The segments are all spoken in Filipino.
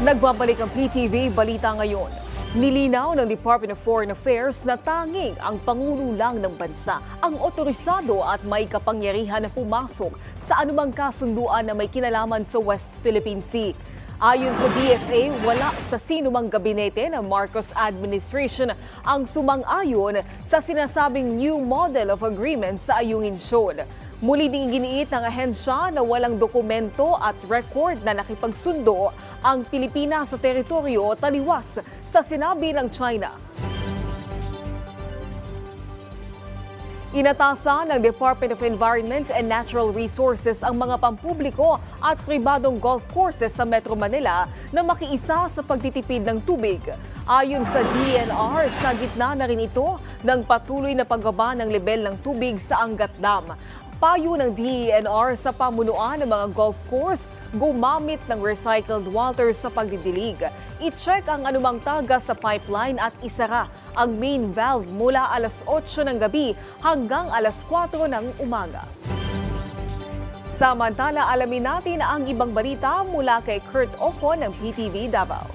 Nagbabalik ang PTV Balita Ngayon. Nilinaw ng Department of Foreign Affairs na tanging ang Pangulo lang ng bansa ang otorisado at may kapangyarihan na pumasok sa anumang kasunduan na may kinalaman sa West Philippine Sea. Ayon sa DFA, wala sa sinumang gabinete ng Marcos administration ang sumang-ayon sa sinasabing new model of agreement sa Ayungin Shoal. Muli ding giniit ng ahensya na walang dokumento at record na nakipagsundo ang Pilipinas sa teritoryo taliwas sa sinabi ng China. Inatasan ng Department of Environment and Natural Resources ang mga pampubliko at pribadong golf courses sa Metro Manila na makiisa sa pagtitipid ng tubig. Ayon sa DENR, sa gitna na rin ito ng patuloy na pagbaba ng lebel ng tubig sa Angat Dam. Payo ng DENR sa pamunuan ng mga golf course, gumamit ng recycled water sa pagdidilig. I-check ang anumang taga sa pipeline at isara ang main valve mula alas 8 ng gabi hanggang alas 4 ng umaga. Samantala, alamin natin ang ibang balita mula kay Kurt Ocon ng PTV Davao.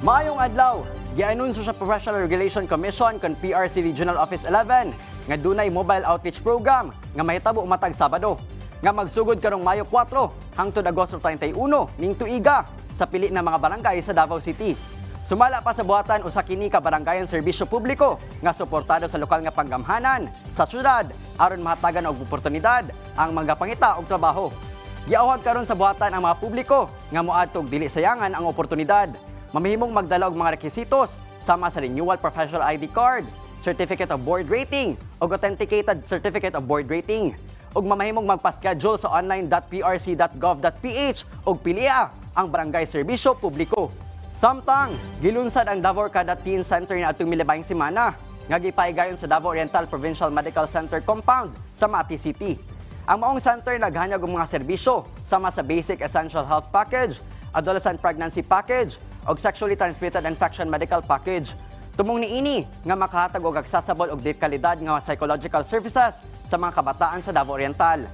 Maayong adlaw, gianunsyo sa Professional Regulation Commission kon PRC Regional Office 11 nga dunay mobile outreach program nga mahitabo matag Sabado nga magsugod karong Mayo 4 hangtod Agosto 31 ning tuiga sa pili na mga barangay sa Davao City. Sumala pa sa buhatan usa kini ka barangayan serbisyo publiko nga suportado sa lokal nga panggamhanan sa syudad aron mahatagan og oportunidad ang mga pangita og trabaho. Giawhag karon sa buhatan ang mga publiko nga moadtog dili sayangan ang oportunidad. Mamahimong magdala og mga rekwisitos sama sa renewal professional ID card, Certificate of Board Rating o Authenticated Certificate of Board Rating ug mamahimong magpa-schedule sa online.prc.gov.ph ug pilia ang barangay serbisyo publiko. Samtang gilunsad ang Davao Kada Teen Center na atong milabayng semana nga gipaigayon sa Davao Oriental Provincial Medical Center compound sa Mati City. Ang maong center naghanyag og mga serbisyo sama sa Basic Essential Health Package, Adolescent Pregnancy Package ug Sexually Transmitted Infection Medical Package. Tumong niini nga makahatag og accessible og dekalidad nga psychological services sa mga kabataan sa Davao Oriental.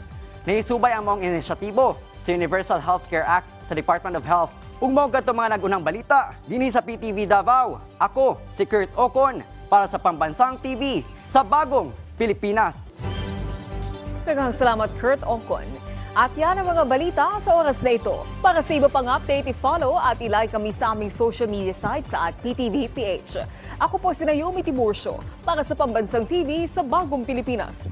Nahisubay ang maong inisyatibo sa Universal Healthcare Act sa Department of Health. Ug mao kadto mga nagunang balita dinhi sa PTV Davao. Ako si Kurt Ocon para sa Pambansang TV sa Bagong Pilipinas. Daghang salamat Kurt Ocon. At yan ang mga balita sa oras na ito. Para sa iba pang update, i-follow at i-like kami sa aming social media sites at PTVPH. Ako po si Naomi Tiburcio para sa Pambansang TV sa Bagong Pilipinas.